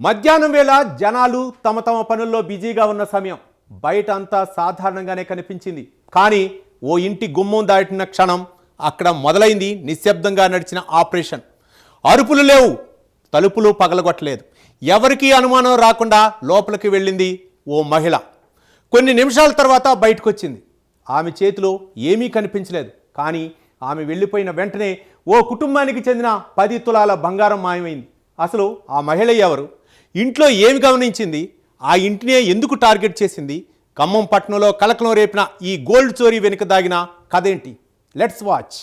మధ్యాహ్నం వేళ జనాలు తమ తమ పనుల్లో బిజీగా ఉన్న సమయం. బయట అంతా సాధారణంగానే కనిపించింది. కానీ ఓ ఇంటి గుమ్మం దాటిన క్షణం అక్కడ మొదలైంది నిశ్శబ్దంగా నడిచిన ఆపరేషన్. అరుపులు లేవు, తలుపులు పగలగొట్టలేదు. ఎవరికీ అనుమానం రాకుండా లోపలికి వెళ్ళింది ఓ మహిళ. కొన్ని నిమిషాల తర్వాత బయటకు వచ్చింది. ఆమె చేతిలో ఏమీ కనిపించలేదు. కానీ ఆమె వెళ్ళిపోయిన వెంటనే ఓ కుటుంబానికి చెందిన 10 తులాల బంగారం మాయమైంది. అసలు ఆ మహిళ ఎవరు? ఇంట్లో ఏమి గమనించింది? ఆ ఇంటినే ఎందుకు టార్గెట్ చేసింది? ఖమ్మం పట్టణంలో కలకలం రేపిన ఈ గోల్డ్ చోరీ వెనుక దాగిన కథేంటి? Let's watch.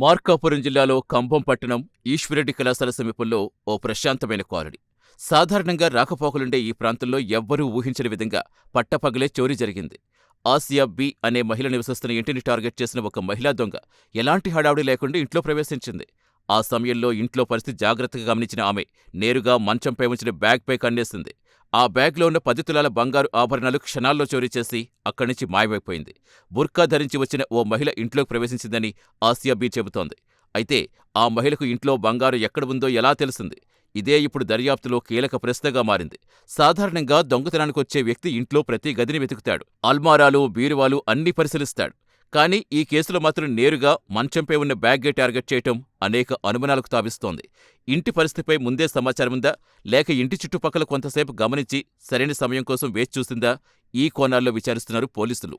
మార్కాపురం జిల్లాలో కంభం పట్టణం ఈశ్వరెడ్డి కళాశాల సమీపంలో ఓ ప్రశాంతమైన కాలనీ. సాధారణంగా రాకపోకలుండే ఈ ప్రాంతంలో ఎవ్వరూ ఊహించని విధంగా పట్టపగలే చోరీ జరిగింది. ఆసియా బి అనే మహిళ నివసిస్తున్న ఇంటిని టార్గెట్ చేసిన ఒక మహిళా దొంగ ఎలాంటి హడావుడి లేకుండా ఇంట్లో ప్రవేశించింది. ఆ సమయంలో ఇంట్లో పరిస్థితి జాగ్రత్తగా గమనించిన ఆమె నేరుగా మంచంపై ఉంచిన బ్యాగ్పై కన్నేసింది. ఆ బ్యాగ్లో ఉన్న 10 తులాల బంగారు ఆభరణాలు క్షణాల్లో చోరీ చేసి అక్కడి నుంచి మాయమైపోయింది. బుర్కా ధరించి వచ్చిన ఓ మహిళ ఇంట్లోకి ప్రవేశించిందని ఆసియా బి చెబుతోంది. అయితే ఆ మహిళకు ఇంట్లో బంగారు ఎక్కడ ఉందో ఎలా తెలిసింది? ఇదే ఇప్పుడు దర్యాప్తులో కీలక ప్రశ్నగా మారింది. సాధారణంగా దొంగతనానికొచ్చే వ్యక్తి ఇంట్లో ప్రతి గదిని వెతుకుతాడు. అల్మారాలు, బీరువాలు అన్నీ పరిశీలిస్తాడు. కానీ ఈ కేసులో మాత్రం నేరుగా మంచంపై ఉన్న బ్యాగ్గే టార్గెట్ చేయటం అనేక అనుమానాలకు తావిస్తోంది. ఇంటి పరిస్థితిపై ముందే సమాచారముందా, లేక ఇంటి చుట్టుపక్కల కొంతసేపు గమనించి సరైన సమయం కోసం వేచి చూసిందా? ఈ కోణాల్లో విచారిస్తున్నారు పోలీసులు.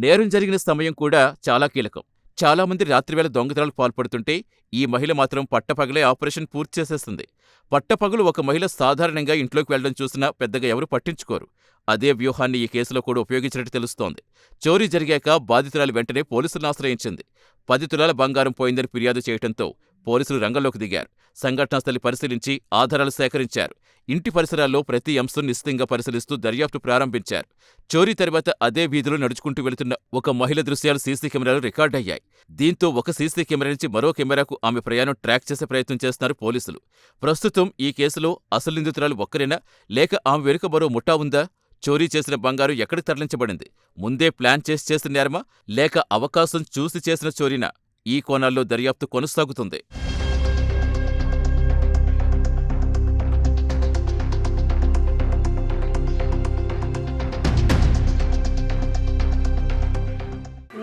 నేరం జరిగిన సమయం కూడా చాలా కీలకం. చాలామంది రాత్రివేళ దొంగతనాలకు పాల్పడుతుంటే ఈ మహిళ మాత్రం పట్టపగలే ఆపరేషన్ పూర్తి చేసేస్తుంది. పట్టపగలు ఒక మహిళ సాధారణంగా ఇంట్లోకి వెళ్లడం చూసినా పెద్దగా ఎవరూ పట్టించుకోరు. అదే వ్యూహాన్ని ఈ కేసులో కూడా ఉపయోగించినట్టు తెలుస్తోంది. చోరీ జరిగాక బాధితురాలు వెంటనే పోలీసులను ఆశ్రయించింది. 10 తులాల బంగారం పోయిందని ఫిర్యాదు చేయడంతో పోలీసులు రంగంలోకి దిగారు. సంఘటనా స్థలి పరిశీలించి ఆధారాలు సేకరించారు. ఇంటి పరిసరాల్లో ప్రతి అంశం నిశితంగా పరిశీలిస్తూ దర్యాప్తు ప్రారంభించారు. చోరీ తర్వాత అదే వీధిలో నడుచుకుంటూ వెళుతున్న ఒక మహిళ దృశ్యాలు సీసీ కెమెరాలు రికార్డయ్యాయి. దీంతో ఒక సీసీ కెమెరా నుంచి మరో కెమెరాకు ఆమె ప్రయాణం ట్రాక్ చేసే ప్రయత్నం చేస్తున్నారు పోలీసులు. ప్రస్తుతం ఈ కేసులో అసలు నిందితురాలు ఒక్కరేనా, లేక ఆమె వెనుక మరో ముఠా ఉందా? చోరీ చేసిన బంగారు ఎక్కడికి తరలించబడింది? ముందే ప్లాన్ చేసి చేసిన నేరమా, లేక అవకాశం చూసి చేసిన చోరీనా? ఈ కోణాల్లో దర్యాప్తు కొనసాగుతుంది.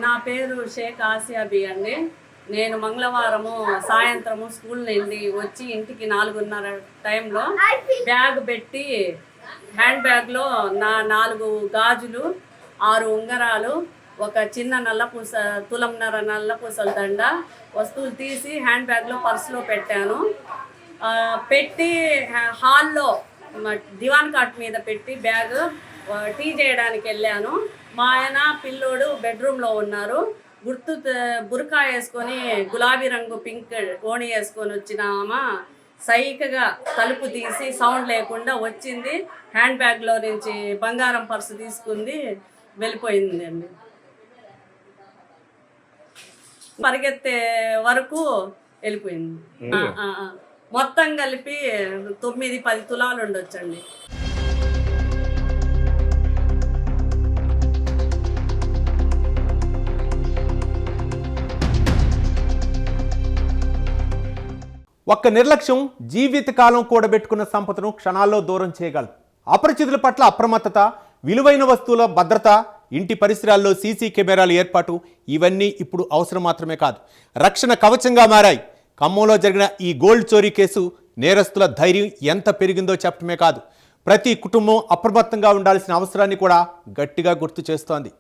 నా పేరు షేక్ ఆసియా బి అండి. నేను మంగళవారము సాయంత్రము స్కూల్ నుండి వచ్చి ఇంటికి 4:30 టైంలో బ్యాగ్ పెట్టి హ్యాండ్ బ్యాగ్లో నా 4 గాజులు, 6 ఉంగరాలు, ఒక చిన్న నల్లపూస తులంన్నర నల్లపూసల దండ వస్తువులు తీసి హ్యాండ్ బ్యాగ్లో పర్సులో పెట్టాను. పెట్టి హాల్లో దివాన్ కాట్ మీద పెట్టి బ్యాగ్ టీ చేయడానికి వెళ్ళాను. మా ఆయన పిల్లోడు బెడ్రూమ్లో ఉన్నారు. బుర్కా వేసుకొని గులాబీ రంగు పింక్ ఓణి వేసుకొని వచ్చిన ఆమె సైకగా తలుపు తీసి సౌండ్ లేకుండా వచ్చింది. హ్యాండ్ బ్యాగ్లో నుంచి బంగారం పర్సు తీసుకుంది, వెళ్ళిపోయింది అండి. పరిగెత్తే వరకు వెళ్ళిపోయింది. మొత్తం కలిపి 9-10 తులాలు ఉండొచ్చండి. ఒక్క నిర్లక్ష్యం జీవితకాలం కూడబెట్టుకున్న సంపదను క్షణాల్లో దూరం చేయగలదు. అపరిచితుల పట్ల అప్రమత్తత, విలువైన వస్తువుల భద్రత, ఇంటి పరిసరాల్లో సీసీ కెమెరాల ఏర్పాటు, ఇవన్నీ ఇప్పుడు అవసరం మాత్రమే కాదు, రక్షణ కవచంగా మారాయి. ఖమ్మంలో జరిగిన ఈ గోల్డ్ చోరీ కేసు నేరస్తుల ధైర్యం ఎంత పెరిగిందో చెప్పడమే కాదు, ప్రతి కుటుంబం అప్రమత్తంగా ఉండాల్సిన అవసరాన్ని కూడా గట్టిగా గుర్తు చేస్తోంది.